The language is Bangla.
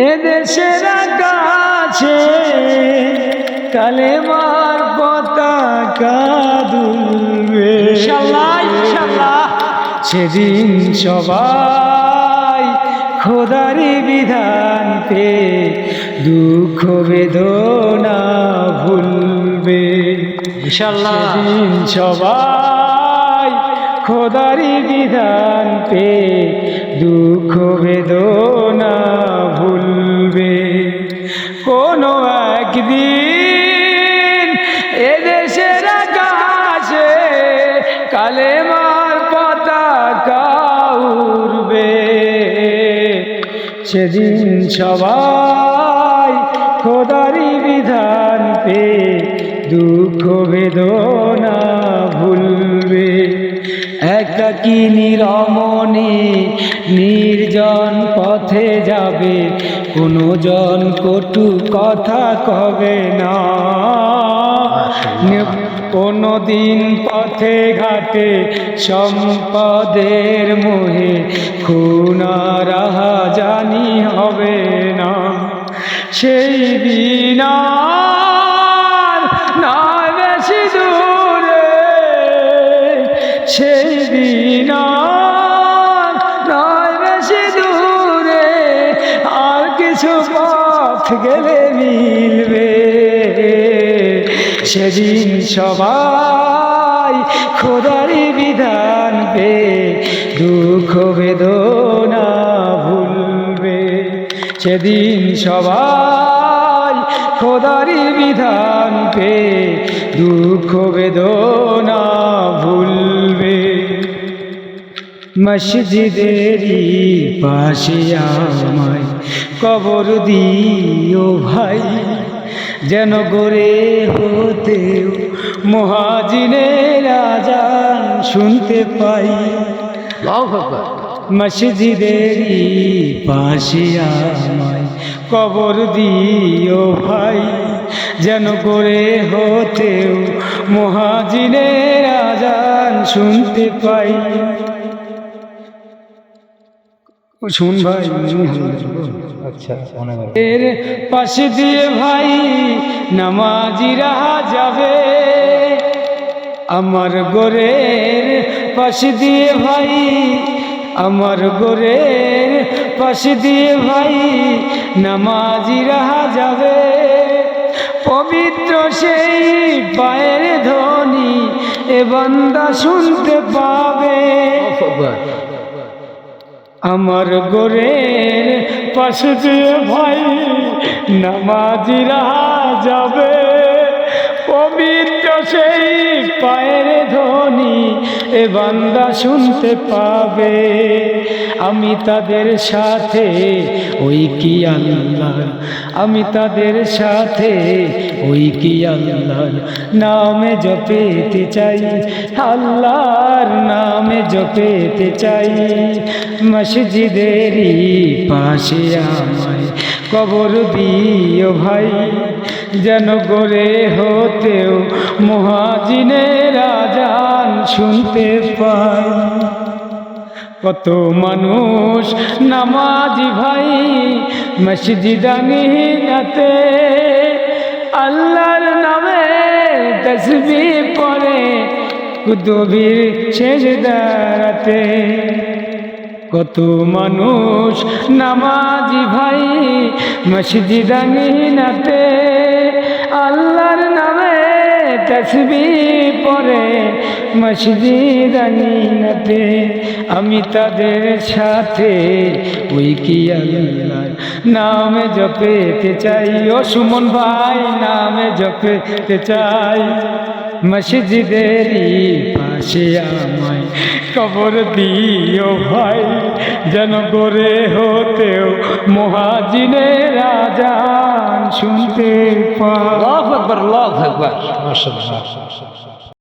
এদেশের আকাশে কালেমার পতাকা দুলবে ইনশাআল্লাহ ইনশাআল্লাহ। সেদিন সবাই খোদারি বিধান পে দুঃখ বেদনা ভুলবে ইনশাআল্লাহ। সেদিন সবাই খোদারি বিধান পে দুঃখ বেদনা ভুলবে। কোনো একদিন এদেশের আকাশে কালেমার পতাকা উড়বে। সেদিন সবাই খোদারি বিধান পে দুঃখ বেদনা ভুলবে। একাকী নিরমণে নির্জন পথে যাবে, কোনো জন কটু কথা কবে না। কোনো দিন পথে ঘাটে সম্পদের মোহে খুনারাহা জানি হবে না। সেই দিন আর নয় বেশি দূরে, সেই দিন আর নয় বেশি দূরে, আর কিছু পথ গেলে মিলবে। সেদিন সবাই খোদারি বিধান পে দুঃখ বেদনা ভুলবে। সেদিন সবাই খোদারি বিধান পে দুঃখ বেদনা ভুলবে। মসজিদেরই পাশে আমায় কবর দিও ভাই, যেন গড়ে হতেও মুহাজিরের আযান শুনতে পাই। মসজিদেরই পাশে আমায় কবর দিও ভাই, যেন গড়ে হতেও মুহাজিরের আযান শুনতে পাই। শুন ভাই, আচ্ছা এর পাশে দিয়ে ভাই নামাজিরা যাবে। আমার গোরের পাশে দিয়ে ভাই, আমার গোরের পাশে দিয়ে ভাই নামাজিরা যাবে। পবিত্র সেই পায়ের ধ্বনি এ বান্দা শুনতে পাবে। আমার গোরের পাশে দিয়ে ভাই নামাজিরা যাবে। পবিত্র সেই পায়ের ধ্বনি এ বান্দা শুনতে পাবে। আমি তাদের সাথে ওই কি আল্লাহ, আমি তাদের সাথে ওই কি আল্লাহর নামে জপেতে চাই, আল্লাহর নামে জপেতে চাই। মসজিদেরই পাশে আমায় কবর দিও ভাই, যেন গড়ে হতেও মুহাজিরের আযান শুনতে পাই। কত মানুষ নামাজি ভাই মসজিদানিতে আল্লাহর নামে তাসবিহ পড়ে কুতুবের সেজদাতে। কত মানুষ নামাজি ভাই মসজিদানিতে আল্লাহর নামে তাসবিহ পড়ে মসজিদানিতে। আমি তাদের সাথে ওই কি আল্লাহর নামে জপেতে চাই। ও সুমন ভাই নামে জপেতে চাই। মসজিদেরই পাশে আমায় কবর দিও ভাই, যেন গড়ে হতেও মুহাজিরের আযান শুনতে পাই। আল্লাহু আকবার আল্লাহু আকবার। মাশাআল্লাহ।